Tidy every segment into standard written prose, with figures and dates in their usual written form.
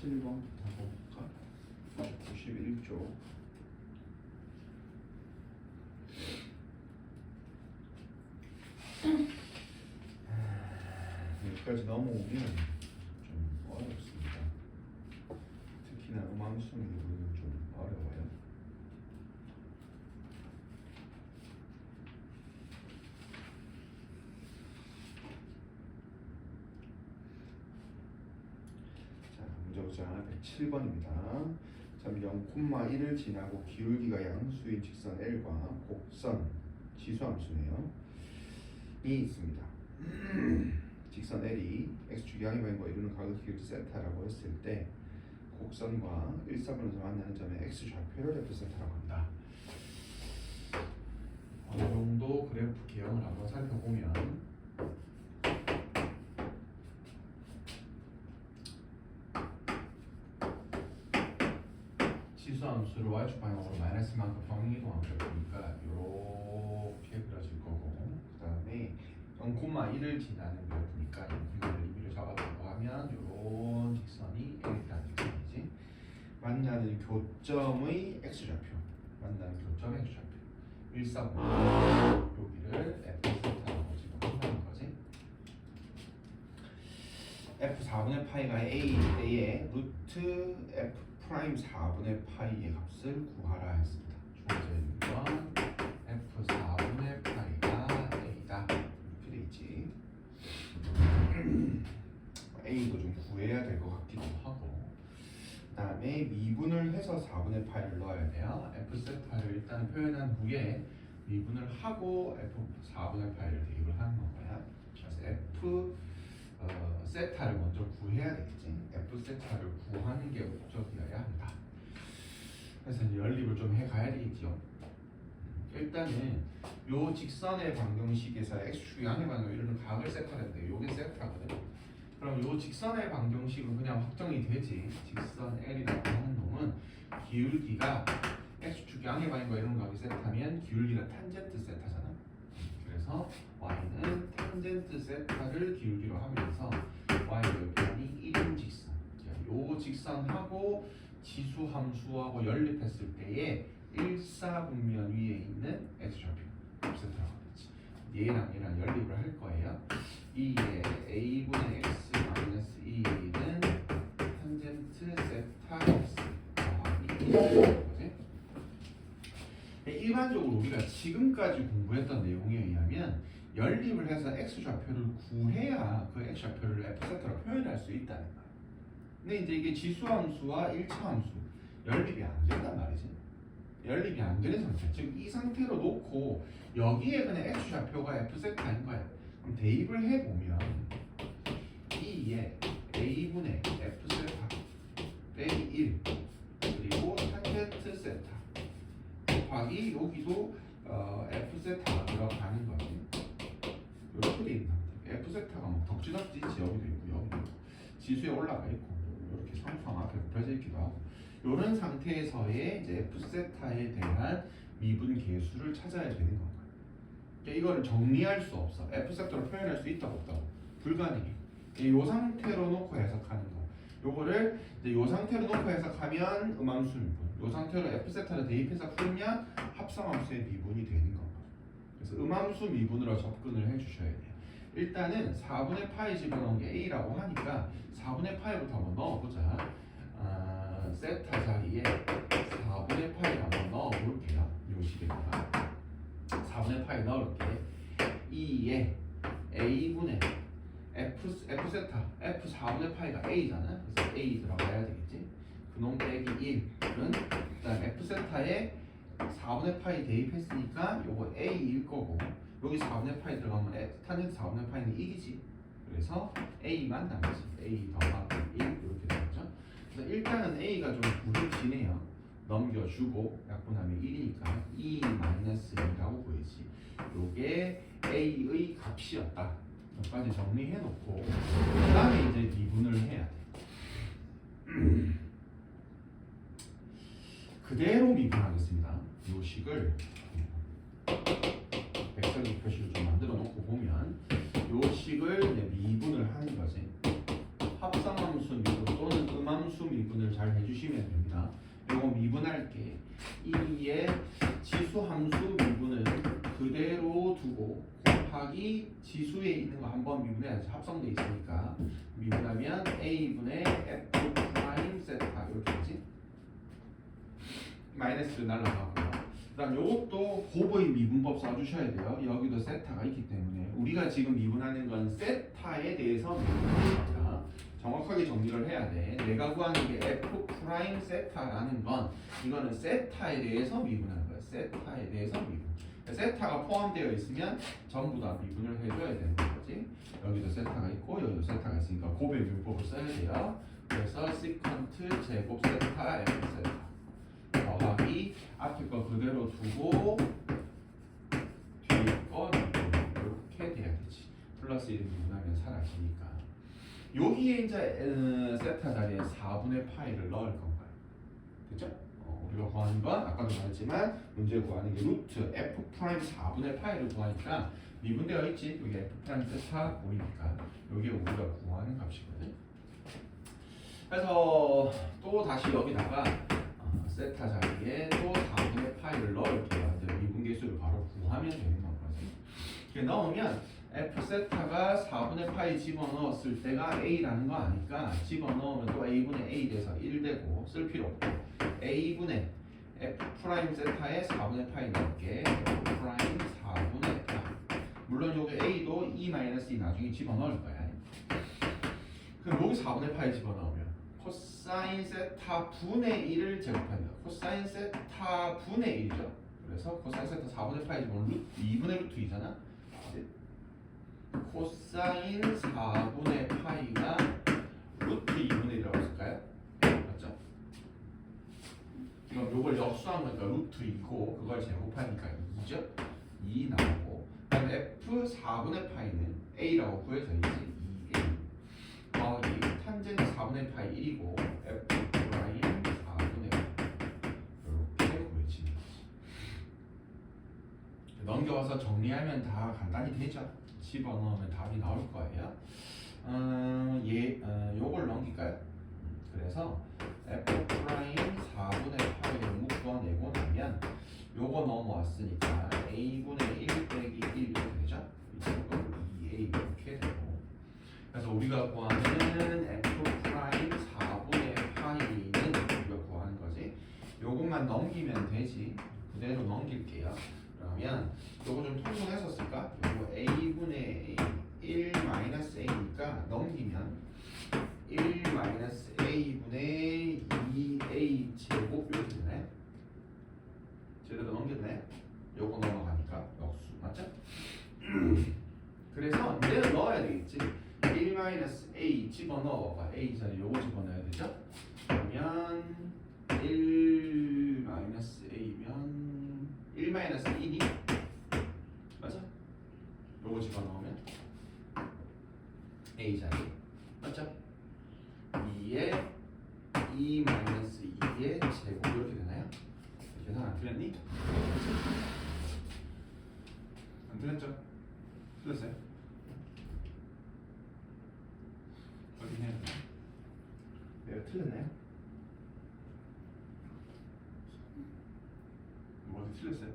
107번부터 볼까? 91쪽. 여기까지 넘어오면 좀 어렵습니다. 특히나 음함수 미분은 좀 어려워요. 자, 문제 보자. 107번입니다. 점 0,1을 지나고 기울기가 양수인 직선 L과 곡선 지수함수네요. 이 있습니다. 직선 L이 x축이 양의 방향과 이루는 각의 기울기 세타라고 했을 때 곡선과 일사분에서 만나는 점의 x좌표를 f 세타라고 한다. 어느 정도 그래프 개형을 한번 살펴보면 지수함수를 y축 방향으로 마이너스만큼 평행이동한 그래프니까 이렇게 그려질 거고, 그 다음에 0,1을 지나는 그래프니까 0,1을 의미를 잡아보고 하면 이런 직선이 L이라는 직선이지. 만나는 교점의 x좌표, 만나는 교점의 x좌표 1,4,5 여기를 F세타라고 지금 한다는 거지. F 4분의 파이가 A에 루트 F 프라임 4분의 파이의 값을 구하라 했습니다. 주어진 건 F 4분의 파이가 A다. 이렇게 돼 있지. A도 좀 구해야 될 것 같기도 하고, 그 다음에 미분을 해서 4분의 파이를 넣어야 돼요. F 세타를 일단 표현한 후에 미분을 하고 F 4분의 파이를 대입을 하는 거야. 그래서 F 세타를 먼저 구해야 되겠지. F 세타를 구하는 게 목적이어야 한다. 그래서 이제 연립을 좀 해가야 되겠죠. 일단은 요 직선의 방정식에서 x축이 양의 방향으로 이루는 각을 세타했는데 요게 세타거든. 그럼 요 직선의 방정식은 그냥 확정이 되지. 직선 L이라고 하는 놈은 기울기가 x축 양의 방향과 이루는 각이 세타면 기울기가 탄젠트 세타잖아. 그래서 y는 탄젠트 세타를 기울기로 하면서 y의 변이 1인 직선, 요 직선하고 지수 함수하고 연립했을 때에 1사분면 위에 있는 x좌표 세타라고 하겠지. 얘랑 얘랑 연립을 할 거예요. 이에 a분의 x 마이너스 2는 탄젠트 세타 x 더하기 1인 거지. 일반적으로 우리가 지금까지 공부했던 내용에 의하면 연립을 해서 x좌표를 구해야 그 x좌표를 f세타로 표현할 수 있다는 거야. 근데 이제 이게 지수함수와 일차함수 연립이 안 된단 말이지. 연립이 안 되는 상태. 즉 이 상태로 놓고 여기에 그냥 x좌표가 f세타인 거야. 그럼 대입을 해보면 2에 a분의 f세타 빼기 1 그리고 탄젠트 세타 곱하기 여기도 f세타가 들어가는 거지. 이렇게 돼 있는 상태. f세타가 뭐 덕지덕지 있지. 여기도 있고 여기도 있고 지수에 올라가 있고 이렇게 상수함 앞에 굽혀져 있기도 하고, 이런 상태에서의 이제 f세타에 대한 미분 계수를 찾아야 되는 건가요? 그러니까 이거를 정리할 수 없어. f세타로 표현할 수 있다고 없다고? 불가능해. 이 상태로 놓고 해석하는 거. 요거를 이제 요 상태로 놓고 해석하면 음함수 미분, 요 상태로 f세타를 대입해서 풀면 합성함수의 미분이 되는 건가. 그래서 음함수 미분으로 접근을 해주셔야 돼요. 일단은 4분의 파이 집어넣은 게 a라고 하니까 4분의 파이부터 한번 넣어보자. 세타 자리에 4분의 파이를 한번 넣어볼게요. 요 식에다가 4분의 파이 넣을게. 2에 a분의 f세타 f 4분의 파이가 a잖아. 그래서 a 들어가야 되겠지. 그놈 빼기 1은 그다음 f세타에 4분의 파이 대입했으니까 요거 a일 거고, 여기 4분의 파이 들어가면 탄젠트 4분의 파이는 1이지. 그래서 a만 남지. a 더하기 1 이렇게 되겠죠. 그래서 일단은 a가 좀 구해지네요. 넘겨주고 약분하면 1이니까 2-2라고 보이지. 요게 a의 값이었다. 여기까지 정리해놓고 그 다음에 이제 미분을 해야 돼. 그대로 미분하겠습니다. 요 식을 백설기 표시를 좀 만들어 놓고 보면 요 식을 이제 미분을 하는 거지. 합성함수 미분 또는 음함수 미분 해주시면 됩니다. 요거 미분할게. 2의 지수 함수 미분은 그대로 두고 곱하기 지수에 있는 거 한번 미분해야지. 합성돼 있으니까 미분하면 a분의 f 프라임 세타 이렇게 되지. 마이너스 날라가고요. 그 다음 요것도 곱의 미분법 써주셔야 돼요. 여기도 세타가 있기 때문에 우리가 지금 미분하는 건 세타에 대해서 미분하는 겁니다. 정확하게 정리를 해야 돼. 내가 구하는 게 f 프라임 세타라는 건 이거는 세타에 대해서 미분하는 거야. 세타에 대해서 미분. 세타가 포함되어 있으면 전부 다 미분을 해줘야 되는 거지. 여기도 세타가 있고 여기도 세타가 있으니까 곱의 미분법을 써야 돼요. 그래서 시컨트 제곱 세타 f 세타 더하기 앞에 거 그대로 두고 뒤에 거 이렇게 돼야 되지. 플러스 1을 미분하면 사라지니까. 여기에 이제 세타 자리에 4분의 파이를 넣을 건가요? 그죠? 우리가 구하는 건 아까도 말했지만 문제 구하는 게 루트 f 프라임 4분의 파이를 구하니까 미분되어 있지. 여기 f 프라임 세타 보이니까 여기 우리가 구하는 값이거든. 그래서 또 다시 여기다가 세타 자리에 또 4분의 파이를 넣을게요. 이제 미분계수를 바로 구하면 되는 거거든요. 이렇게 넣으면 f 세타가 4분의 파이 집어넣었을 때가 a라는 거 아니까 집어넣으면 또 a분의 a 돼서 1 되고 쓸 필요 없고 a분의 f 프라임 세타에 4분의 파이 넣을게. f 프라임 4분의 파이. 물론 여기 a도 e 마이너스 2 나중에 집어넣을 거야. 그럼 여기 4분의 파이 집어넣으면 코사인 세타 분의 1을 제곱합니다. 코사인 세타 분의 1이죠. 그래서 코사인 세타 4분의 파이 집어넣으면 2분의 루트 2잖아. 코사인 4분의 파이가 루트 2분의 1이라고 쓸까요? 맞죠? 그럼 요걸 역수한 거니까 루트 2고 그걸 제곱하니까 2죠? 2 나오고 그다음 f 4분의 파이는 a라고 구해져 있지. 2a 더하기 탄젠트 4분의 파이 1이고 f 프라임 4분의 파이 이렇게 구해지는 거지. 넘겨와서 정리하면 다 간단히 되죠? 집어넣으면 답이 나올 거예요. 요걸 넘길까요? 그래서 f 프라임 4분의 파이를 묶어내고 나면 요거 넘어왔으니까 a분의 1 빼기 1 이렇게 되죠? 이쪽도 2a 이렇게 되고. 그래서 우리가 구하는 f 프라임 4분의 파이는 우리가 구하는 거지. 요것만 넘기면 되지. 그대로 넘길게요. 그러면 요거 좀 통분했었을까? 요거 a분의 1 마이너스 a니까 넘기면 1 마이너스 a분의 2a 제곱 이렇게 되나요? 제대로 넘겼나요? 요거 넘어가니까 역수 맞죠? 그래서 이제 넣어야 되겠지. 1 마이너스 a 집어넣어봐. a 자리 요거 집어넣어야 되죠? 그러면 1 마이너스 a면 1 마이너스 1이 맞아? 요거 집어넣으면 a 자리 맞죠? 2에 2 마이너스 2의 제곱 이렇게 되나요? 계산 안 틀렸니? 안 틀렸죠? 틀렸어요? 어디 해야 되나? 내가 틀렸나요? 뭐 어디 틀렸어요?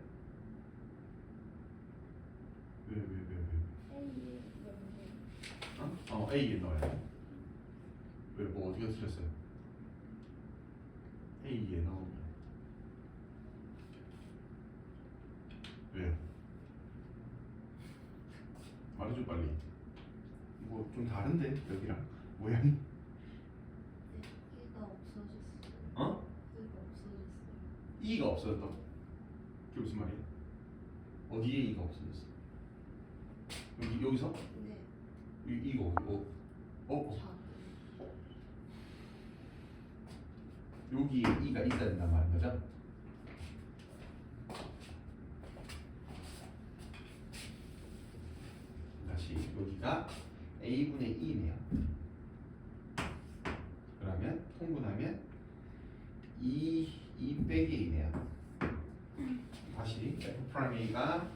왜? A에 넣어야 돼. 왜? 뭐 어디가 틀렸어요? A에 넣으면 왜요? 말해줘 빨리. 뭐 좀 다른데 여기랑 모양이? 얘가 없어졌어요. 어? 얘가 없어졌어요. E가 없어졌다고? 그게 무슨 말이야? 어디에 E가 없어졌어? 여기서? 네. 이거 여기 E가 있어야 된단 말인 거죠? 다시 여기가 A분의 2네요. 그러면 통분하면 2 빼기 2네요. 다시 F 프라임 A가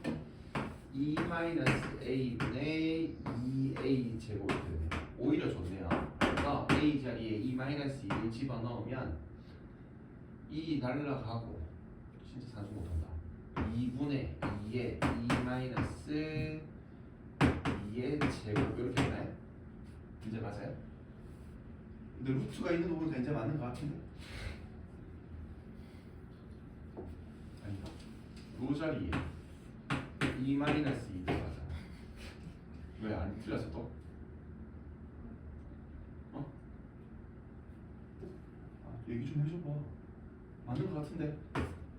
2 마이너스 A분의 2A 제곱이 되네요. 오히려 좋네요. 그래서 A 자리에 2 마이너스 2를 집어넣으면 2 날라가고 진짜 산수 못한다. 2분의 2의 2 마이너스 2의 제곱 이렇게 되나요? 이제 맞아요? 근데 루트가 있는 부분에서 이제 맞는 것 같은데? 아니다. 요 자리에 2 마이너스 2 들어가잖아. 왜 안 틀렸어 또? 어? 얘기 좀 해줘봐. 맞는 것 같은데?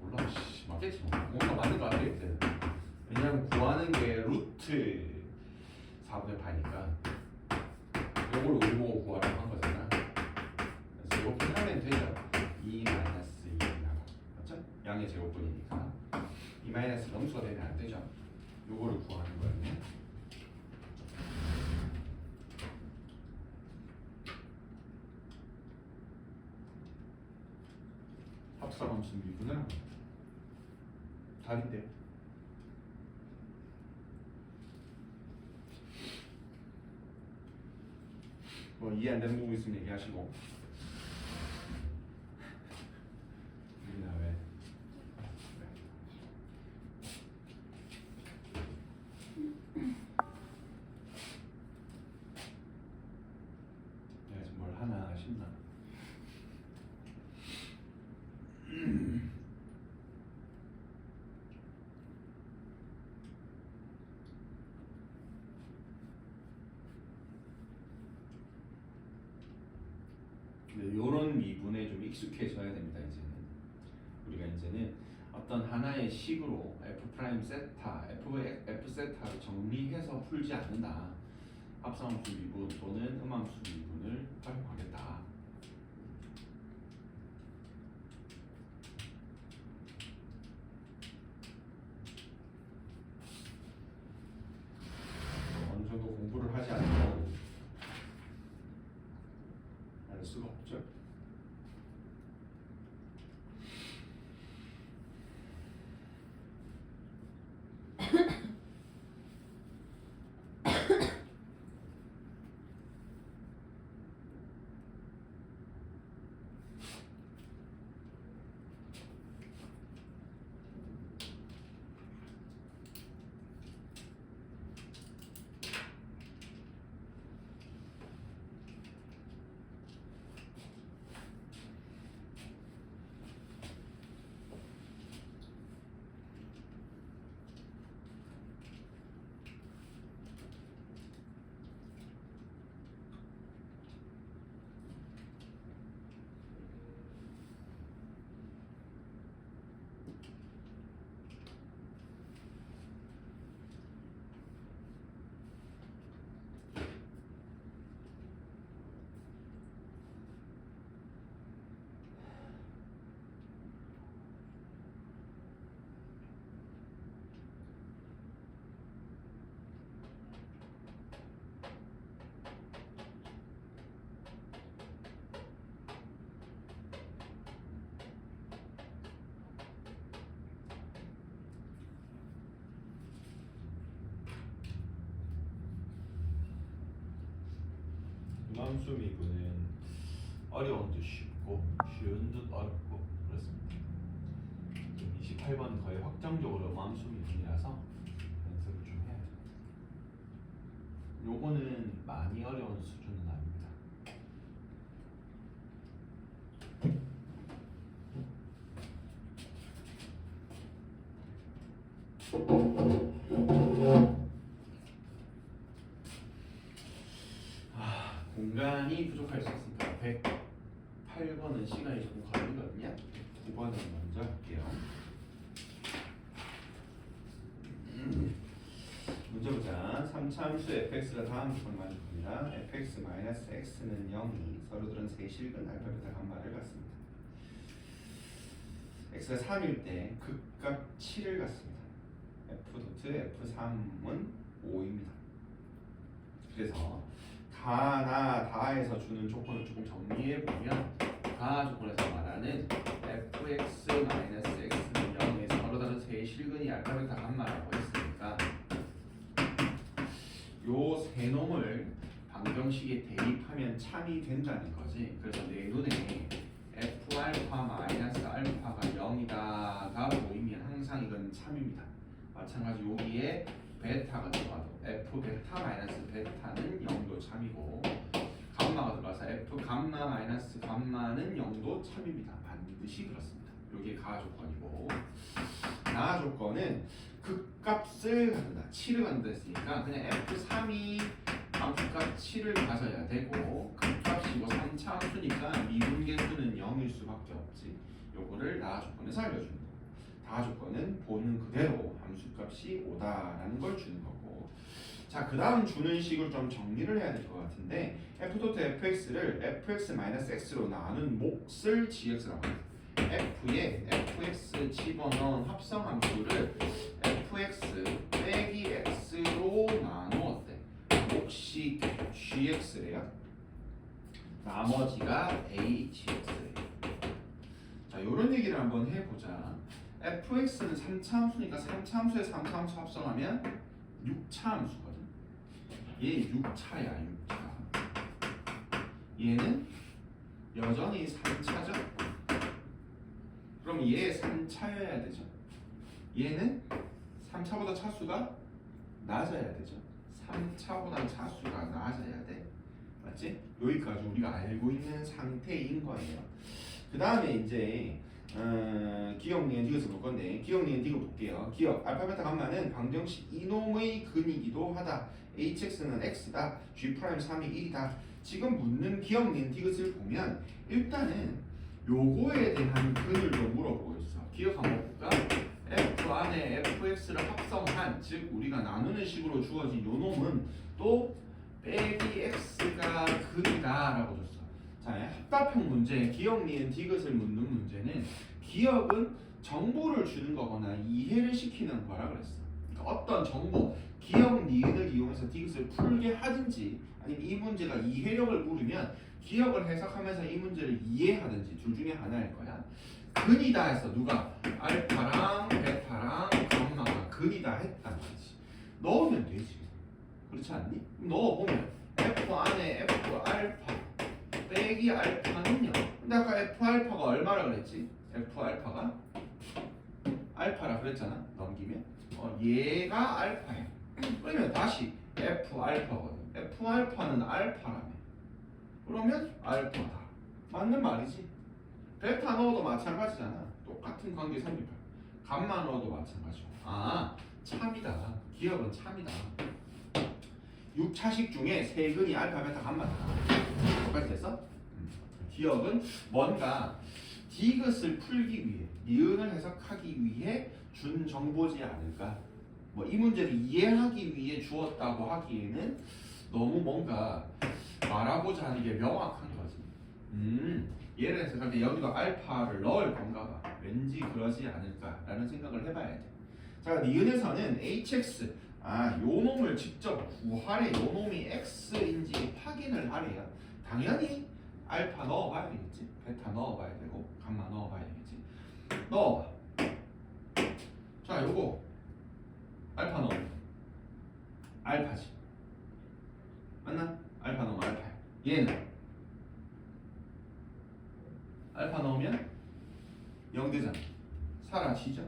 몰라. 씨, 맞겠지 뭐. 뭔가 맞는 것 같겠지. 왜냐면 구하는 게 루트 4분의 8이니까 이걸 우리 보고 구하라고 한 거잖아. 그래서 이렇게 하면 되죠. 2 마이너스 2 나가. 맞죠? 양의 제곱분이니까 2 마이너스 넘수가 되면 안 되죠. 요거를 구하는 거였네. 합사함수 미분을 합니다. 답인데요. 뭐 이해 안 되는 부분 있으면 얘기하시고. 유빈아 왜? 내가 지금 뭘 하나 싶나? 이런 미분에 좀 익숙해져야 됩니다. 이제는 우리가 이제는 어떤 하나의 식으로 f 프라임 세타, f 세타를 정리해서 풀지 않는다. 합성함수 미분 또는 음함수 미분을 활용하겠다. 어느 정도 공부를 하지 않으면 알 수가 없죠. 음함수 미분은 어려운 듯 쉽고 쉬운 듯 어렵고 그렇습니다. 28번 거의 확정적으로 음함수 미분이라서 연습을 좀 해야죠. 요거는 많이 어려운 수준은 아닙니다. 공간이 부족할 수 있으니까 108번은 시간이 조금 걸리거든요. 9번은 먼저 할게요. 문제 보자. 3차함수 fx가 다음 조건을 만족합니다. fx-x는 0이 서로들은 세실근 알파벳 감마를 갖습니다. x가 3일 때 극각 7을 갖습니다. f.f3은 5입니다. 그래서 다나 다에서 주는 조건을 조금 정리해 보면 다 조건에서 말하는 fx-x는 0의 서로 다른 세 실근이 알파벳 감마라고 했으니까 요 세 놈을 방정식에 대입하면 참이 된다는 거지. 그래서 내 눈에 f 알파 마이너스 알파 마찬가지 여기에 베타가 들어가도 f 베타 마이너스 베타는 0도 참이고 감마가 들어가서 f 감마 마이너스 감마는 0도 참입니다. 반드시 그렇습니다. 여기에 가하 조건이고 가하 조건은 극값을 갖는다. 7을 갖는다 했으니까 그냥 f3이 함수값 7을 가져야 되고 극값이고 3차 함수니까 미분계수는 0일 수밖에 없지. 요거를 나하 조건에서 알려주는 거고 다하 조건은 보는 그대로 함수값이 5다라는 걸 주는 거고 자 그 다음 주는 식을 좀 정리를 해야 될 것 같은데 f 도트 fx를 fx-x로 나눈 몫을 gx라고 합니다. f에 fx 집어넣은 합성함수를 fx 빼기 x로 나누었대. 몫이 gx래요. 나머지가 hx래요. 자, 요런 얘기를 한번 해보자. fx는 3차 함수니까 3차 함수에 3차 함수 합성하면 6차 함수거든. 얘 6차야, 6차. 얘는 여전히 3차죠. 그럼 얘 3차여야 되죠. 얘는 3차보다 차수가 낮아야 되죠. 3차보다 차수가 낮아야 돼. 맞지? 여기까지 우리가 알고 있는 상태인 거예요. 그 다음에 이제 기억, 니은, 디귿을 볼 건데 기억, 니은, 디귿 볼게요. 기억, 알파, 베타, 감마는 방정식 이놈의 근이기도 하다. hx는 x다. g 프라임 3이 1이다. 지금 묻는 기억, 니은, 디귿을 보면 일단은 요거에 대한 근을 좀 물어보고 있어. 기억 한번 볼까? f 안에 fx를 합성한, 즉 우리가 나누는 식으로 주어진 요 놈은 또 빼기 x가 근이다 라고 줬어. 자, 합답형 문제, 기억, 니은, 디귿을 묻는 문제는 기억은 정보를 주는 거거나 이해를 시키는 거라 그랬어. 그러니까 어떤 정보, 기억, 니은을 이용해서 디귿을 풀게 하든지 아니면 이 문제가 이해력을 물으면 기억을 해석하면서 이 문제를 이해하든지 둘 중에 하나일 거야. 근이다 했어. 누가? 알파랑 베타랑 감마가 근이다 했단 말이지. 넣으면 되지. 그렇지 않니? 넣어보면 f 안에 f 알파 빼기 알파는요. 근데 아까 f 알파가 얼마라 그랬지? f 알파가 알파라 그랬잖아. 넘기면 얘가 알파야. 그러면 다시 f 알파거든. f 알파는 알파라며. 그러면 알파다. 맞는 말이지. 베타 넣어도 마찬가지잖아. 똑같은 관계 생길 거야. 감마 넣어도 마찬가지고. 아, 참이다. 기억은 참이다. 6차식 중에 세 근이 알파, 베타, 감마다. 똑같이 됐어? 기억은 뭔가 디귿을 풀기 위해, 니은을 해석하기 위해 준 정보지 않을까? 뭐 이 문제를 이해하기 위해 주었다고 하기에는 너무 뭔가 말하고자 하는 게 명확한 거지. 예를 들어서 근데 여기도 알파를 넣을 건가 봐. 왠지 그러지 않을까라는 생각을 해봐야 돼. 자, 니은에서는 hx, 요 놈을 직접 구하래. 요 놈이 x인지 확인을 하래요. 당연히 알파 넣어봐야 되겠지. 베타 넣어봐야 되고 감마 넣어봐야 되겠지. 넣어봐. 자, 요거 알파 넣으면 알파지. 맞나? 알파 넣으면 알파야. 얘는 알파 넣으면 0 되잖아. 사라지죠.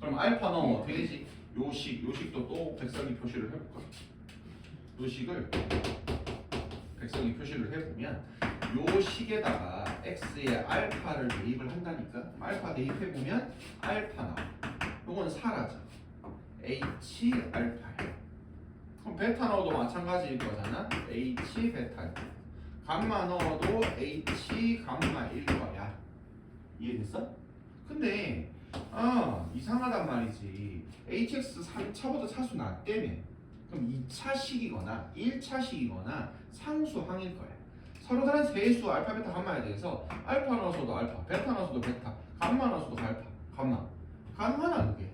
그럼 알파 넣으면 어떻게 되지? 요식도 또 백설기 표시를 해볼까? 요식을 백설기 표시를 해보면 요 식에다가 x에 알파를 대입을 한다니까. 그럼 알파 대입해보면 알파 나와. 요건 사라져. h 알파야. 그럼 베타 넣어도 마찬가지일 거잖아. h 베타야. 감마 넣어도 h 감마일 거야. 이해됐어? 근데 이상하단 말이지. hx 3차보다 차수 낮다며. 그럼 2차식이거나 1차식이거나 상수항일 거야. 서로 다른 세수 알파, 베타, 감마에 대해서 알파 넣어서도 알파, 베타 넣어서도 베타, 감마 넣어서도 알파, 감마. 가능하나 그게?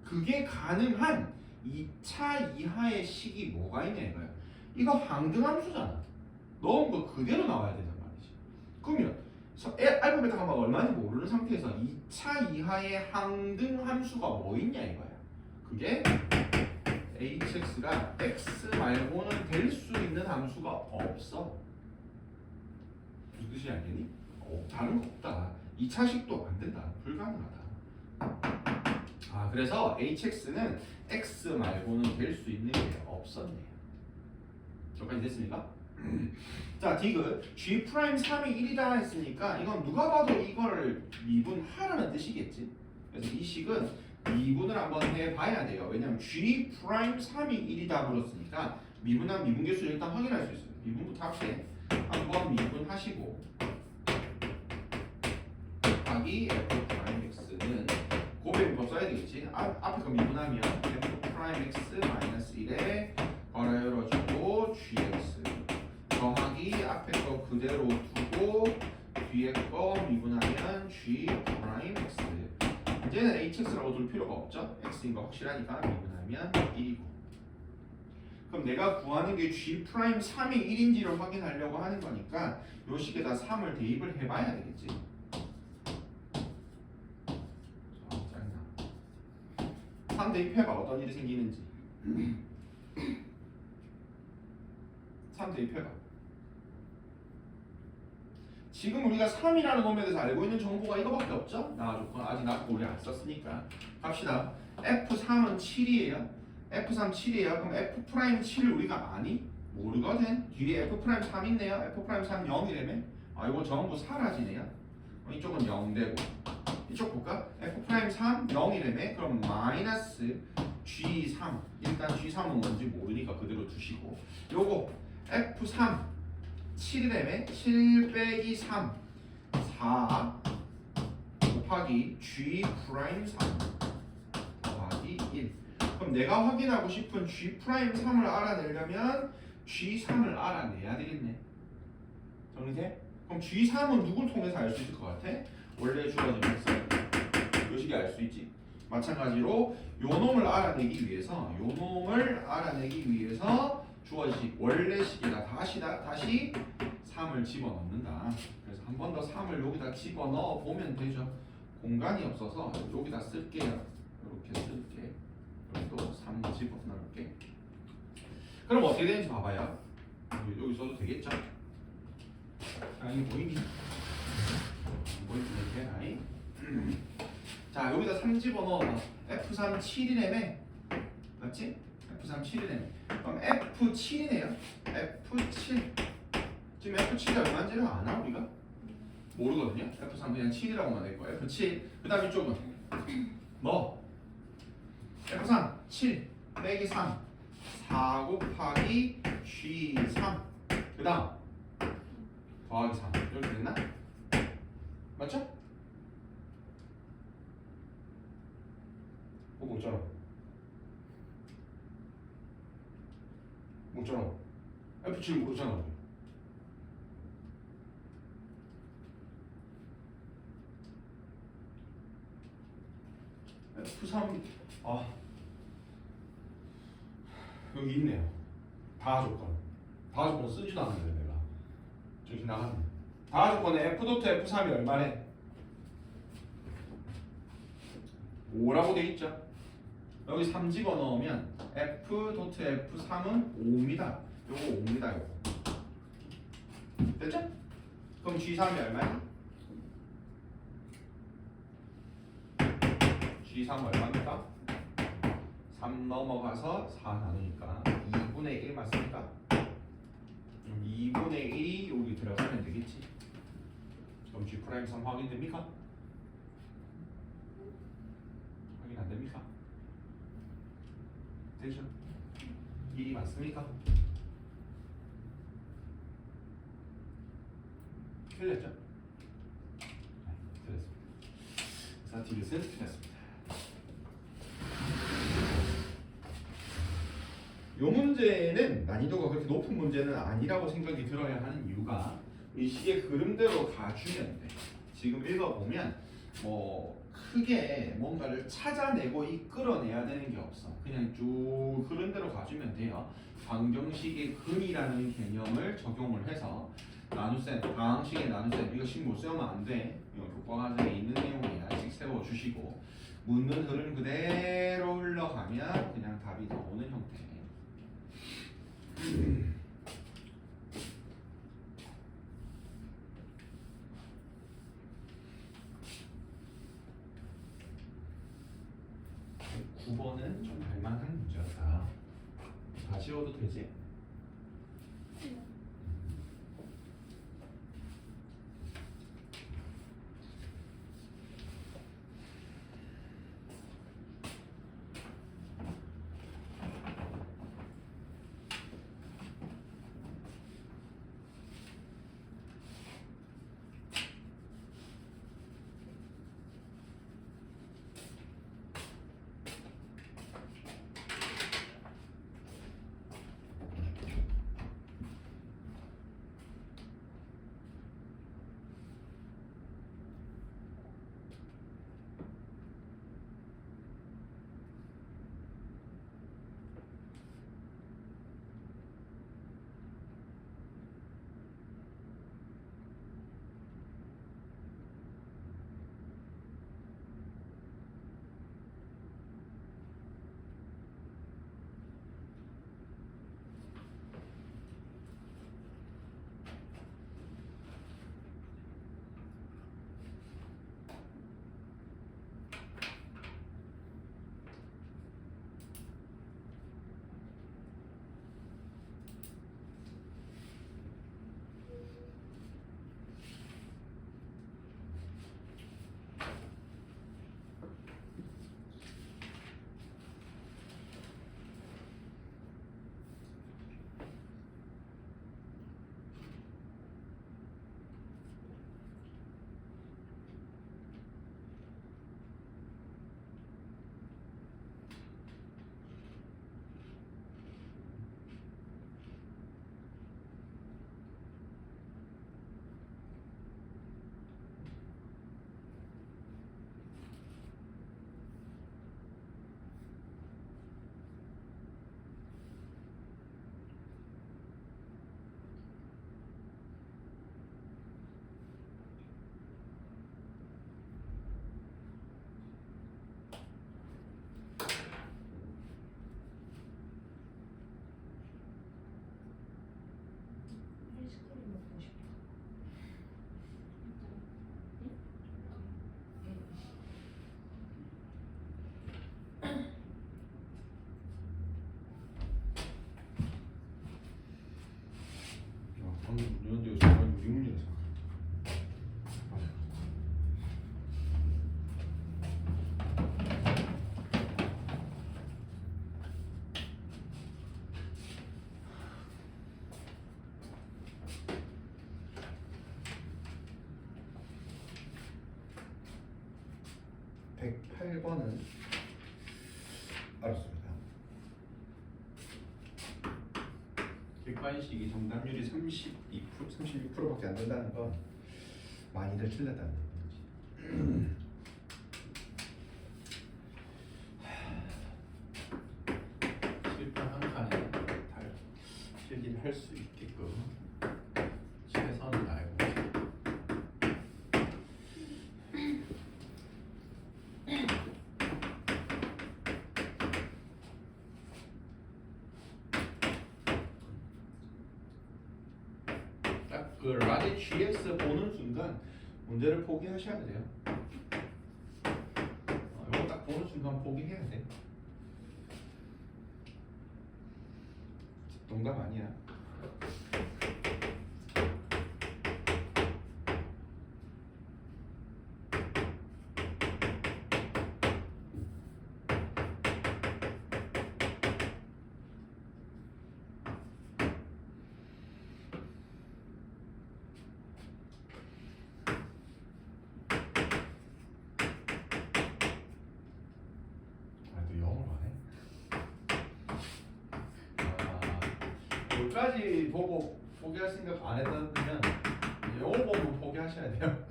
그게 가능한 2차 이하의 식이 뭐가 있냐 이거야. 이거 항등함수잖아. 넣은 거 그대로 나와야 된단 말이지. 그러면 알파, 베타, 감마가 얼마인지 모르는 상태에서 2차 이하의 항등함수가 뭐 있냐 이거야. 그게 hx가 x 말고는 될 수 있는 함수가 없어. 무슨 뜻이 알겠니? 다른 거 없다. 2차식도 안 된다. 불가능하다. 자, 그래서 hx는 x 말고는 될 수 있는 게 없었네요. 여기까지 됐습니까? 자, 디귿 g 프라임 3이 1이다 했으니까 이건 누가 봐도 이거를 미분하라는 뜻이겠지. 그래서 이 식은 미분을 한번 해봐야 돼요. 왜냐면 g 프라임 3이 1이다 물었으니까 미분한 미분계수 일단 확인할 수 있어요. 미분부터 할게. 한번 미분하시고 곱하기 f 프라임 x는 고배부터 써야 되겠지. 앞에 거 미분하면 f 프라임 x 마이너스 1에 괄호 열어주고 gx 더하기 앞에 거 그대로 두고 뒤에 거 미분하면 g 프라임 x. 이제는 hx라고 둘 필요가 없죠. x인 거 확실하니까 미분하면 1이고. 그럼 내가 구하는 게 g 프라임 3이 1인지를 확인하려고 하는 거니까 요 식에다 3을 대입을 해봐야 되겠지. 3 대입해봐. 어떤 일이 생기는지. 3 대입해봐. 지금 우리가 3이라는 놈에 대해서 알고 있는 정보가 이거밖에 없죠? 나와줬고 아직 나왔고 우리 안 썼으니까 갑시다. F3은 7이에요. F3 7이에요. 그럼 F' 7을 우리가 아니? 모르거든. 뒤에 F'3 있네요. F'3 0이라며? 아 이거 전부 사라지네요. 이쪽은 0 되고 이쪽 볼까? F'3 0이라며? 그럼 마이너스 G3. 일단 G3은 뭔지 모르니까 그대로 두시고 요거 F3 7이라며? 7 빼기 3 4 곱하기 G'3 더하기 1. 그럼 내가 확인하고 싶은 G'3을 알아내려면 G3을 알아내야 되겠네. 정리돼? 그럼 G3은 누굴 통해서 알 수 있을 것 같아? 원래 주어진 벡터 요 식이 알 수 있지. 마찬가지로 요 놈을 알아내기 위해서 주어식 원래 식에다 다시 3을 집어넣는다. 그래서 한 번 더 3을 여기다 집어넣어 보면 되죠. 공간이 없어서 여기다 쓸게요. 이렇게 쓸게. 여기도 3 집어넣을게. 그럼 어떻게 되는지 봐봐요. 여기 써도 되겠죠? 아 이게 보이니? 보이지 이렇게 자 여기다 3 집어넣어. F3 7이라며 맞지? F3 7이라며 그럼 F7이네요. F7 지금 F7이 얼마인지를 아나 우리가? 모르거든요. F3 그냥 7이라고만 낼거야. F7 그 다음 이쪽은 뭐? F3 7 빼기 3 4 곱하기 G3 그 다음 더하기 3 이렇게 됐나? 맞죠? 뭐잖아 F7 모르잖아. F3 여기 있네요. 다 조건 쓰지도 않는데 내가 정신 나갔네. 다 조건에 F 도트 F3이 얼마래? 5라고 돼 있죠. 여기 3 집어넣으면 F 도트 F3은 5입니다. 요거 5입니다. 요거 됐죠? 그럼 G3이 얼마야? G3 얼마입니까? 3 넘어가서 4 나누니까 2분의 1 맞습니까? 그럼 2분의 1이 여기 들어가면 되겠지. 그럼 G'3 확인됩니까? 확인 안 됩니까? 되죠? 1이 맞습니까? 틀렸죠? 네, 틀렸습니다. 그래서 디귿은 틀렸습니다. 이 문제는 난이도가 그렇게 높은 문제는 아니라고 생각이 들어야 하는 이유가 이 식의 흐름대로 가주면 돼. 지금 읽어보면 뭐 크게 뭔가를 찾아내고 이끌어내야 되는 게 없어. 그냥 쭉 흐름대로 가주면 돼요. 방정식의 근이라는 개념을 적용을 해서 나눗셈, 방식의 나눗셈 이거 식 못 세우면 안 돼. 이거 교과과정에 있는 내용이야. 식 세워주시고 묻는 흐름 그대로 흘러가면 그냥 답이 나오는 형태. 9번은 좀 할만한 문제였다. 다 지워도 되지? 아이스크림 먹고 싶어. 방금 이런 데가 정말 우리 문제라서. (108번은) 알았습니다. 객관식이 정답률이 32%, 36%밖에 안 된다는 건 많이들 틀렸다는 얘기지. 실판 한 칸에 필기를 할 수 있게끔 최선을 다해보고. 딱 그 라디 GX 보는 순간 문제를 포기하셔야 돼요. 이거 딱 보는 순간 포기해야 돼. 농담 아니야. 여기까지 보고 포기할 생각 안 했다면 영어 보면 포기하셔야 돼요.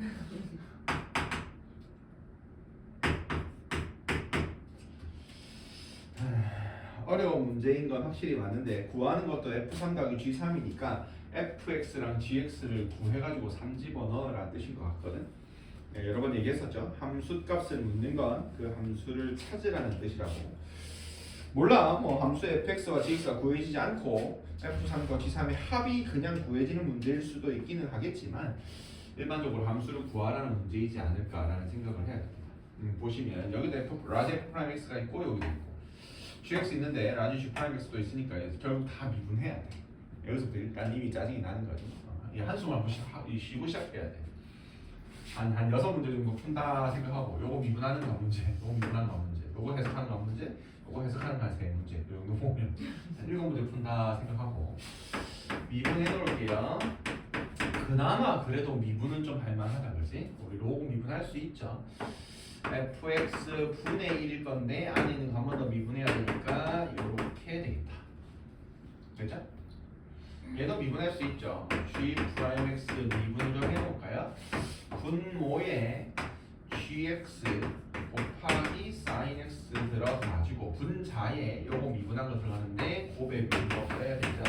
어려운 문제인 건 확실히 맞는데 구하는 것도 F3 더하기 G3이니까 fx랑 gx를 구해가지고 3집어넣으라는 뜻인 것 같거든. 네, 여러 번 얘기했었죠. 함수 값을 묻는 건 그 함수를 찾으라는 뜻이라고. 몰라, 뭐 함수 fx와 gx가 구해지지 않고 f3과 g3의 합이 그냥 구해지는 문제일 수도 있기는 하겠지만 일반적으로 함수를 구하라는 문제이지 않을까라는 생각을 해야 됩니다. 보시면 여기도 라지 f 프라임 x가 있고 여기도 있고 gx 있는데 라지 g 프라임 x도 있으니까 결국 다 미분해야 돼. 여기서부터 일단 이미 짜증이 나는 거죠. 이 한숨을 한번 쉬고 시작해야 돼. 한 6문제 정도 푼다 생각하고 요거 미분하는 거 문제, 요거 미분하는 거 문제, 요거 해석하는 거 문제, 요거 해석하는 거 3문제 이 정도 보면 한 7문제 푼다 생각하고 미분해 놓을게요. 그나마 그래도 미분은 좀 할만하다 그지? 우리 로고 미분할 수 있죠. fx 분의 1일 건데 안에 있는 거 한 번 더 미분해야 되니까 이렇게 되겠다. 됐죠? 얘도 미분할 수 있죠. g 프라임 x 미분을 좀 해볼까요? 분모에 gx 곱하기 sin x 들어가지고 분자에 요거 미분한 거 들어가는데 곱의 미분법 써야 되죠.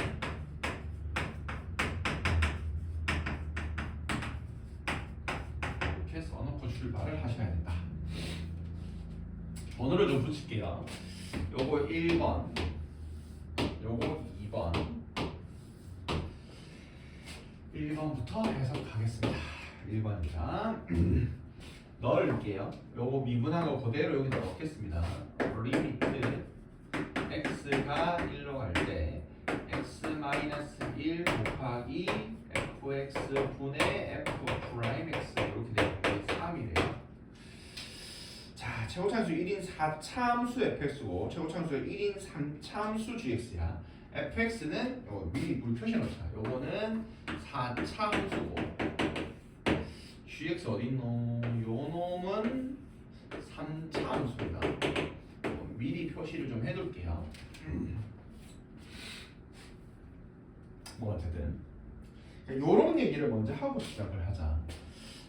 이렇게 써놓고 출발을 하셔야 된다. 번호를 좀 붙일게요. 요거 1번, 요거 2번. 1번부터 해석하겠습니다. 1번입니다. 넣을게요. 요거 미분한 거 그대로 여기다 넣겠습니다. 리미트 x가 1로 갈 때 x-1 곱하기 fx 분의 f 프라임 x 이렇게 되면 3이 돼요. 자, 최고차함수 1인 4참수 fx고 최고차함수 1인 3참수 gx야. fx는 요거 미리 물 표시해 놓자. 요거는 4참수고 gx 어딨노? 요 놈은 3참수다. 미리 표시를 좀 해둘게요. 뭐 어쨌든 요런 얘기를 먼저 하고 시작을 하자.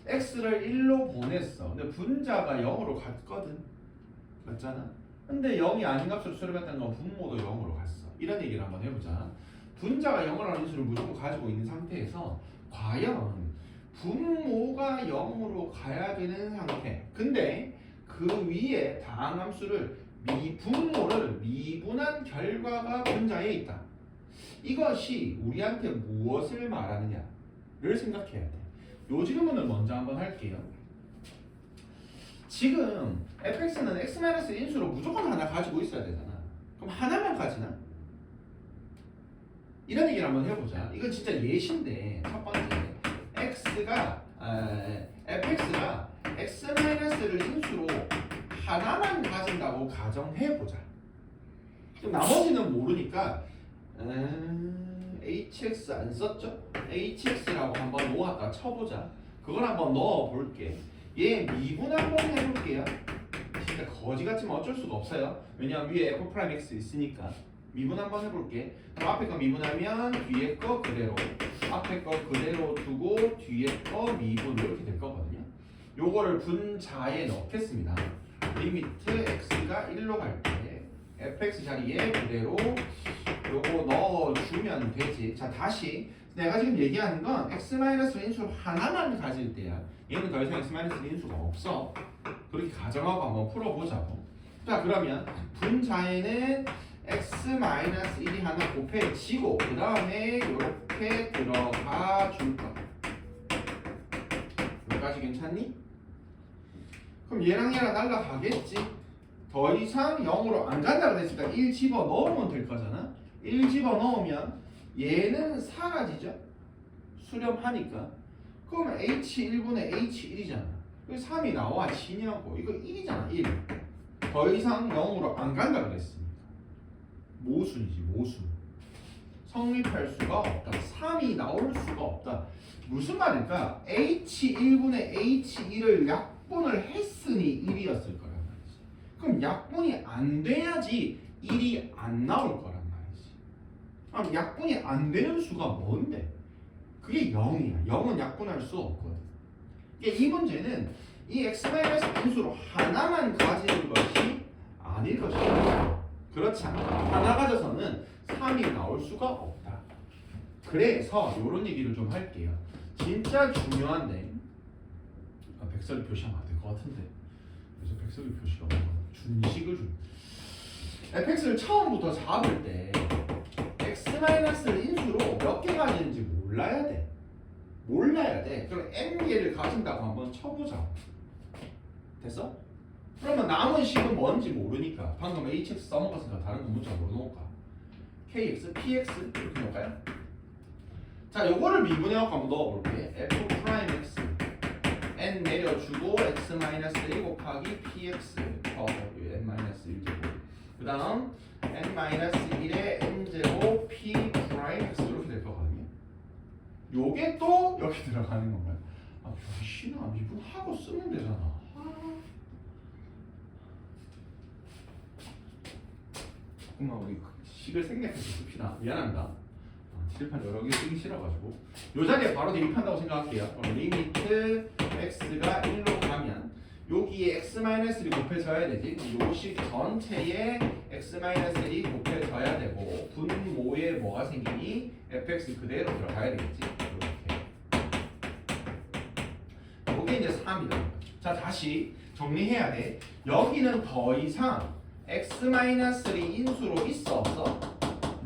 x를 1로 보냈어. 근데 분자가 0으로 갔거든. 맞잖아? 근데 0이 아닌 값으로 수렴했다는 건 분모도 0으로 갔어. 이런 얘기를 한번 해보자. 분자가 0을 하는 인수를 무조건 가지고 있는 상태에서 과연 분모가 0으로 가야 되는 상태. 근데 그 위에 다항함수를 분모를 미분한 결과가 분자에 있다. 이것이 우리한테 무엇을 말하느냐를 생각해야 돼. 요 질문을 먼저 한번 할게요. 지금 fx는 x- 인수로 무조건 하나 가지고 있어야 되잖아. 그럼 하나만 가지나? 이런 얘기를 한번 해보자. 이건 진짜 예시인데 첫 번째 fx가 x-를 인수로 하나만 가진다고 가정해보자. 그럼 나머지는 모르니까 hx 안 썼죠? hx라고 한번 놓았다 쳐보자. 그걸 한번 넣어볼게. 얘 미분 한번 해볼게요. 진짜 거지같지만 어쩔 수가 없어요. 왜냐면 위에 f'(x) 있으니까. 미분 한번 해볼게. 그럼 앞에 거 미분하면 뒤에 거 그대로, 앞에 거 그대로 두고 뒤에 거 미분 이렇게 될 거거든요. 요거를 분자에 넣겠습니다. 리미트 x가 1로 갈 때 fx 자리에 그대로 요거 넣어주면 되지. 자, 다시 내가 지금 얘기하는 건 x-인수를 하나만 가질 때야. 얘는 더 이상 x-인수가 없어. 그렇게 가정하고 한번 풀어보자고. 자, 그러면 분자에는 x-1이 하나 곱해지고 그 다음에 이렇게 들어가 줄 거야. 여기까지 괜찮니? 그럼 얘랑 날라가겠지. 더 이상 0으로 안 간다 그랬으니까 1 집어넣으면 될 거잖아. 1 집어넣으면 얘는 사라지죠. 수렴하니까. 그러면 h1분의 h1이잖아. 3이 나와 지냐고. 이거 1이잖아. 1. 더 이상 0으로 안 간다 그랬으니까. 모순이지, 모순. 성립할 수가 없다. 3이 나올 수가 없다. 무슨 말일까? h1분의 h1을 약분을 했으니 1이었을 거란 말이지. 그럼 약분이 안 돼야지 1이 안 나올 거란 말이지. 그럼 약분이 안 되는 수가 뭔데? 그게 0이야. 0은 약분할 수 없거든. 이 문제는 이 x-인수로 하나만 가지는 것이 아닐 것이다. 그렇지 않다. 하나 가져서는 3이 나올 수가 없다. 그래서 이런 얘기를 좀 할게요. 진짜 중요한데 백설이 표시하면 안 될 것 같은데. 그래서 백설이 표시가 뭐야? 준식을 준. fx를 처음부터 잡을 때 x-를 인수로 몇 개 가지는지 몰라야 돼. 몰라야 돼. 그럼 n 개를 가진다고 한번 쳐보자. 됐어? 그러면 남은 식은 뭔지 모르니까 방금 hx 써먹었으니까 다른 거 문자 모르놓을까? kx, px 이렇게 넣을까요? 자, 요거를 미분해갖고 한번 넣어볼게. f 프라임 x n 내려주고 x-1 곱하기 px 더하기 n-1제곱 그 다음 n-1에 n제곱 p 프라임 x 이렇게 될 거거든요. 요게 또 여기 들어가는 건가요? 아, 병신아 미분하고 쓰면 되잖아. 조금만 우리 식을 생략해서 씁시다. 미안합니다. 칠판 여러 개 쓰기 싫어가지고 요 자리에 바로 대입한다고 생각할게요. 그럼 리미트 x가 1로 가면 여기에 x-1이 곱해져야 되지. 요 식 전체에 x-1이 곱해져야 되고 분모에 뭐가 생기니? fx 그대로 들어가야 되겠지. 이렇게 요게 이제 3이다. 자, 다시 정리해야 돼. 여기는 더 이상 x-3 인수로 있어 없어?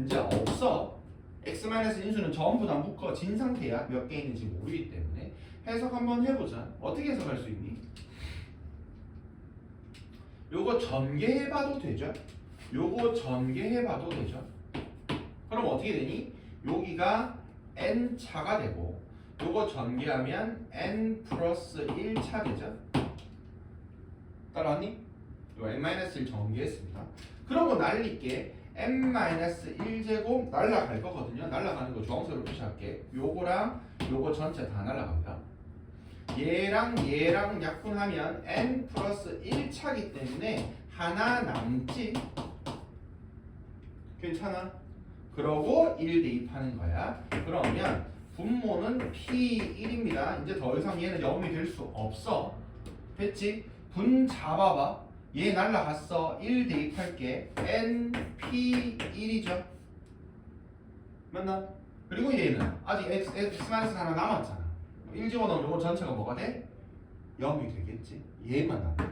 이제 없어. x- 인수는 전부 다 묶어진 상태야. 몇 개 있는지 모르기 때문에. 해석 한번 해보자. 어떻게 해석할 수 있니? 요거 전개해봐도 되죠? 요거 전개해봐도 되죠? 그럼 어떻게 되니? 여기가 n차가 되고 요거 전개하면 n 플러스 1차 되죠? 따라왔니? 요 n-1 전개했습니다. 그런 거 날릴게. n-1제곱 날라갈 거거든요. 날라가는 거 주황색으로 표시할게. 요거랑 요거 전체 다 날라갑니다. 얘랑 약분하면 n 플러스 1차기 때문에 하나 남지. 괜찮아? 그러고 1 대입하는 거야. 그러면 분모는 P1입니다. 이제 더 이상 얘는 0이 될 수 없어. 됐지? 분 잡아봐. 얘 날라갔어. 1 대입할게. NP1이죠. 맞나? 그리고 얘는 아직 x 하나 남았잖아. 1 집어넣으면 이거 전체가 뭐가 돼? 0이 되겠지. 얘만 남아.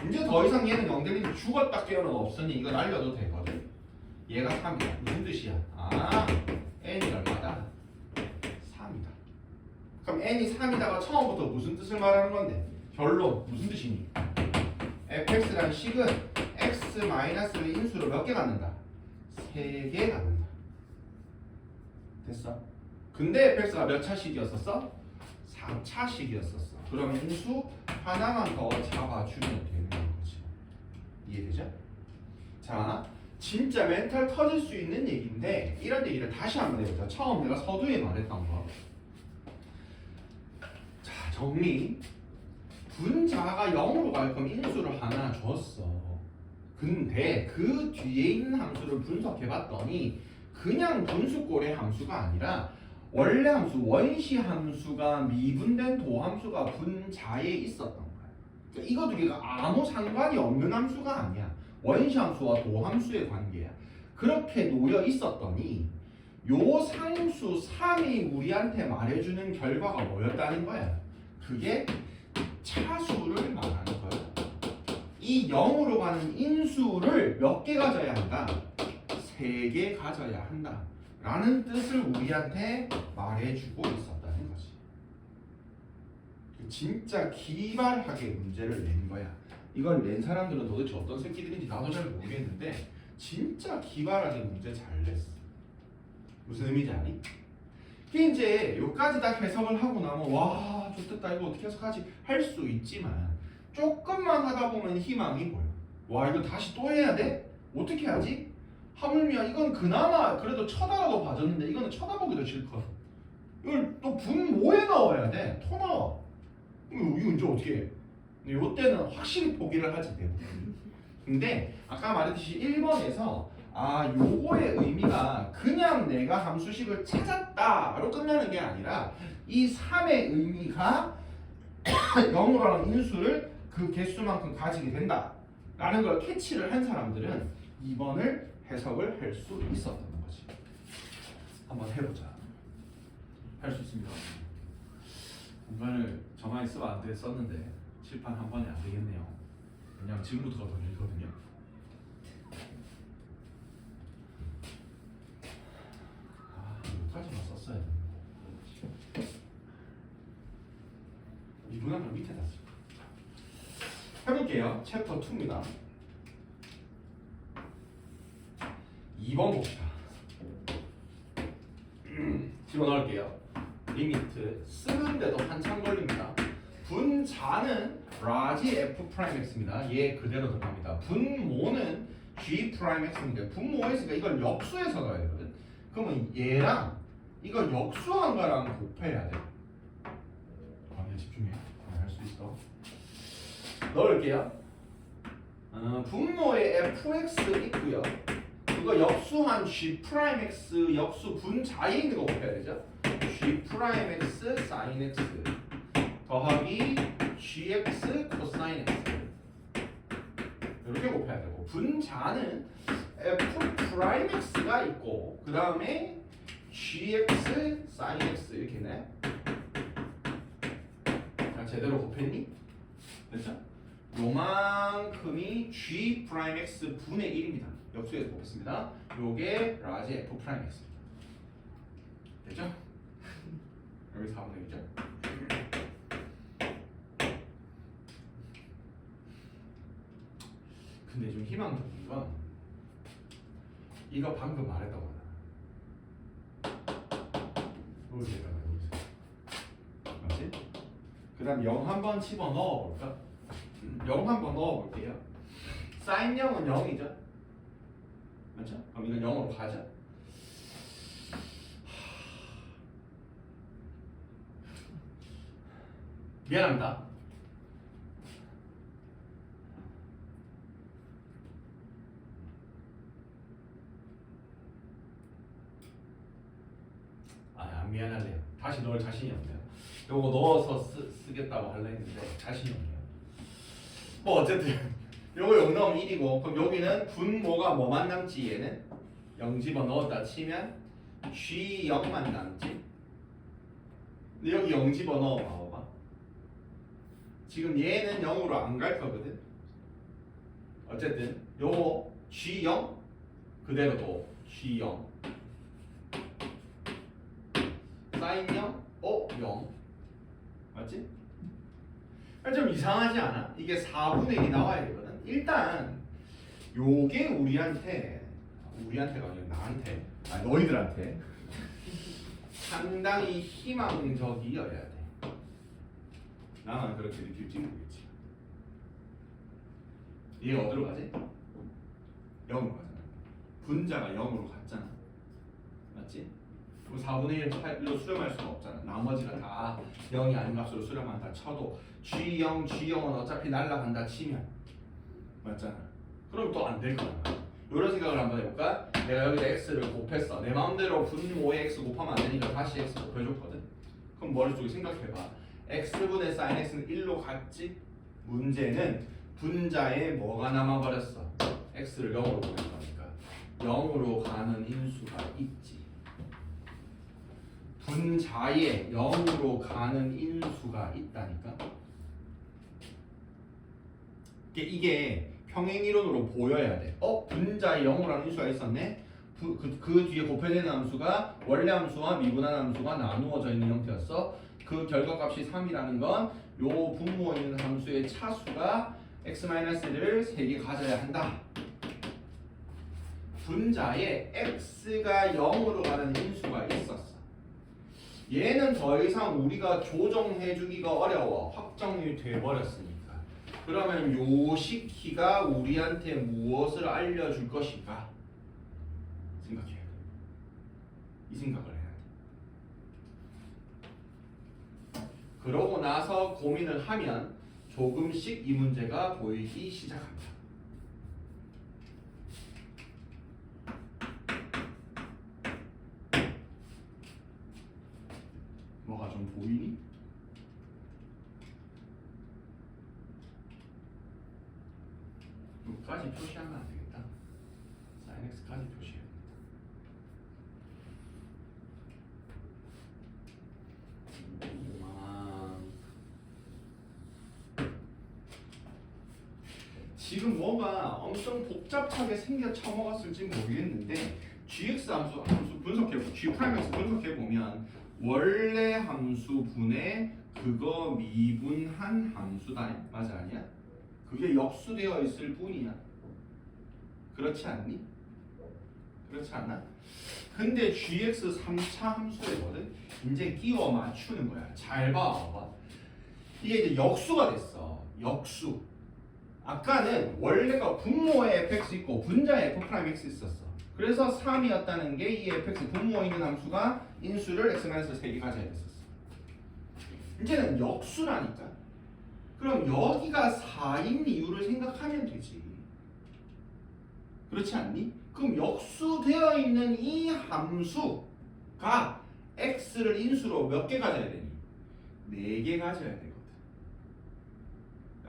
이제 더 이상 얘는 0 될 일이 죽었다 깨어는 없으니 이거 날려도 되거든. 얘가 3이다. 무슨 뜻이야? 아, n이 얼마다? 3이다. 그럼 n이 3이다가 처음부터 무슨 뜻을 말하는 건데? 결론 무슨 뜻이니? fx라는 식은 x-를 인수로 몇 개 갖는다? 3개 갖는다. 됐어? 근데 fx가 몇 차식이었었어? 4차식이었었어. 그럼 인수 하나만 더 잡아주면 되는 거지. 이해되죠? 자, 진짜 멘탈 터질 수 있는 얘기인데 이런 얘기를 다시 한번 해보자. 처음 내가 서두에 말했던 거. 자, 정리. 분자가 0으로 갈 거면 인수를 하나 줬어. 근데 그 뒤에 있는 함수를 분석해봤더니 그냥 분수꼴의 함수가 아니라 원래 함수, 원시 함수가 미분된 도함수가 분자에 있었던 거야. 그러니까 이거 두 개가 아무 상관이 없는 함수가 아니야. 원시 함수와 도함수의 관계야. 그렇게 놓여 있었더니 요 상수 3이 우리한테 말해주는 결과가 뭐였다는 거야. 그게 차수를 말하는 거야. 이 0으로 가는 인수를 몇 개 가져야 한다? 3개 가져야 한다. 라는 뜻을 우리한테 말해주고 있었다는 거지. 진짜 기발하게 문제를 낸 거야. 이걸 낸 사람들은 도대체 어떤 새끼들인지 나도 잘 모르겠는데 진짜 기발하게 문제 잘 냈어. 무슨 의미인지 아니? 이제 여기까지 다 해석을 하고 나면 와 좋겠다 이거 어떻게 해석하지 할 수 있지만 조금만 하다 보면 희망이 보여. 와 이거 다시 또 해야 돼? 어떻게 하지? 하물며 이건 그나마 그래도 쳐다라도 봐줬는데 이거는 쳐다보기도 싫거든. 이걸 또 분모에 넣어야 돼. 토 나와. 이거 이제 어떻게 해? 이때는 확실히 포기를 하지 대부분. 근데 아까 말했듯이 1번에서 아 요거의 의미가 그냥 내가 함수식을 찾았다로 끝나는 게 아니라 이 3의 의미가 0으로 하는 인수를 그 개수만큼 가지게 된다 라는 걸 캐치를 한 사람들은 2번을 해석을 할 수 있었던 거지. 한번 해보자. 할 수 있습니다. 공간을 저만이 쓰면 안 됐었는데 칠판 한 번에 안 되겠네요. 왜냐면 지금부터가 더 길거든요. 여기까지만 썼어야 돼. 이분한 걸 밑에다 쓸 거야. 해볼게요. 챕터 2입니다. 2번 봅시다. 집어넣을게요. 리미트 쓰는데도 한참 걸립니다. 분자는 라지 f 프라임 x입니다. 얘 그대로 들어갑니다. 분모는 g 프라임 x인데 분모에서 이걸 역수해서 넣어야 되거든. 그러면 얘랑 이걸 역수한 거랑 곱해야 돼. 강의 집중해. 할 수 있어. 넣을게요. 분모에 fx 있고요. 그거 역수한 g 프라임 x 역수 분자에 있는 거 곱해야 되죠. g 프라임 x sin x 더하기 gx 코사인 x 이렇게 곱해야 되고 분자는 f 프라임 x가 있고 그 다음에 gx sin x 이렇게 네. 자 제대로 곱했니? 됐죠? 요만큼이 g 프라임 x 분의 1입니다. 역수해서 곱했습니다. 요게 라지 f 프라임 x입니다. 됐죠? 여기 4분의 1이죠? 근데 좀 희망적인 건 이거 방금 말했다고 하잖아. 여기다가 여기서 맞지? 그 다음 0 한번 집어 넣어볼까? 0 한번 넣어볼게요. 사인 0은 0이죠? 맞죠? 그럼 이건 0으로 가죠? 미안합니다. 안 미안할래요. 다시 넣을 자신이 없네요. 요거 넣어서 쓰겠다고 하려 했는데 자신이 없네요. 뭐 어쨌든 요거 0 넣으면 1이고 그럼 여기는 분모가 뭐만 남지 얘는? 0 집어 넣었다 치면 G 0만 남지. 근데 여기 0 집어 넣어 봐봐. 지금 얘는 0으로 안 갈 거거든. 어쨌든 요거 G 0 그대로 둬. G 0 사인 0 0 맞지? 좀 이상하지 않아? 이게 4분의 1이 나와야 되거든. 일단 요게 우리한테가 아니라 나한테 너희들한테 상당히 희망적이어야 돼. 나만 그렇게 느낄지 모르겠지. 얘가 어디로 가지? 0으로 가잖아. 분자가 0으로 갔잖아. 맞지? 그럼 4분의 1로 수렴할 수가 없잖아. 나머지가 다 0이 아닌 값으로 수렴한다 쳐도 G0, G0은 어차피 날라간다 치면 맞잖아. 그럼 또 안 될 거야. 이런 생각을 한번 해볼까? 내가 여기다 x를 곱했어. 내 마음대로 분모에 x 곱하면 안 되니까 다시 x 곱해줬거든. 그럼 머릿속에 생각해봐. x분의 sin x는 1로 갔지? 문제는 분자에 뭐가 남아버렸어? x를 0으로 보낸 거니까 0으로 가는 인수가 있지. 분자에 0으로 가는 인수가 있다니까. 이게 평행이론으로 보여야 돼. 분자에 0으로 가는 인수가 있었네. 그 뒤에 곱해지는 함수가 원래 함수와 미분한 함수가 나누어져 있는 형태였어. 그 결과값이 3이라는 건 요 분모에 있는 함수의 차수가 x-1을 3개 가져야 한다. 분자에 x가 0으로 가는 인수가 있었어. 얘는 더 이상 우리가 조정해주기가 어려워. 확정이 돼버렸으니까. 그러면 요 식키가 우리한테 무엇을 알려줄 것인가? 생각해야 돼. 이 생각을 해야 돼. 그러고 나서 고민을 하면 조금씩 이 문제가 보이기 시작합니다. 뭐가 좀 보이니? 여기까지 표시하면 안 되겠다. sin x까지 표시해야 됩니다. 지금 뭐가 엄청 복잡하게 생겨 처먹었을지 모르겠는데 gx 함수 분석해보고 g 프라임 x 분석해보면 원래 함수분의 그거 미분한 함수다. 맞아 아니야? 그게 역수되어 있을 뿐이야. 그렇지 않니? 그렇지 않나? 근데 gx 3차 함수래거든. 이제 끼워 맞추는 거야. 잘 봐. 이게 이제 역수가 됐어. 역수. 아까는 원래가 분모에 fx 있고 분자에 f'(x) 있었어. 그래서 3이었다는 게 이 fx 분모에 있는 함수가 인수를 x-3개 가져야 됐었어. 이제는 역수라니까. 그럼 여기가 4인 이유를 생각하면 되지. 그렇지 않니? 그럼 역수되어 있는 이 함수가 x를 인수로 몇 개 가져야 되니? 4개 가져야 되거든.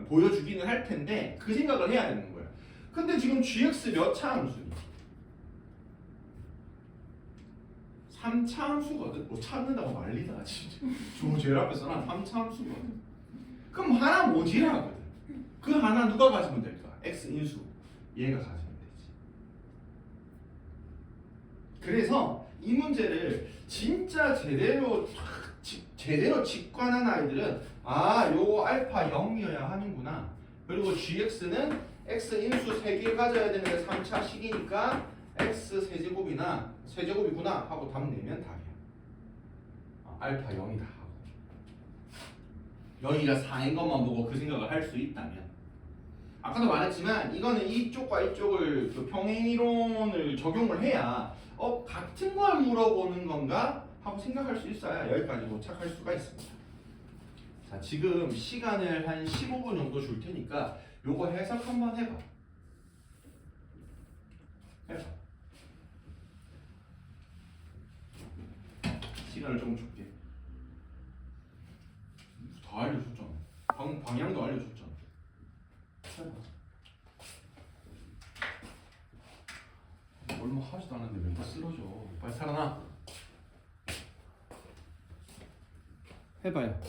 보여주기는 할 텐데 그 생각을 해야 되는 거야. 근데 지금 gx 몇 차 함수니? 3차 함수거든. 뭐 찾는다고 난리다 진짜. 저 제일 앞에 써놔. 3차 함수거든. 그럼 하나 모자라거든. 그 하나 누가 가지면 될까? x 인수. 얘가 가지면 되지. 그래서 이 문제를 진짜 제대로 직관한 아이들은 요 알파 0이어야 하는구나. 그리고 gx는 x 인수 3개 가져야 되는데 3차 식이니까 x 세제곱이구나 하고 답 내면 답이야. 알파 0이다 하고. 여기가 4인 것만 보고 그 생각을 할 수 있다면. 아까도 말했지만 이거는 이쪽과 이쪽을 그 평행이론을 적용을 해야 같은 걸 물어보는 건가 하고 생각할 수 있어야 여기까지 도착할 수가 있습니다. 자, 지금 시간을 한 15분 정도 줄 테니까 요거 해석 한번 해봐. 시간을 조금 줄게. 다 알려줬잖아. 방향도 알려줬잖아. 해봐. 얼마 하지도 않았는데 왜 다 쓰러져. 빨리 살아나. 해봐요.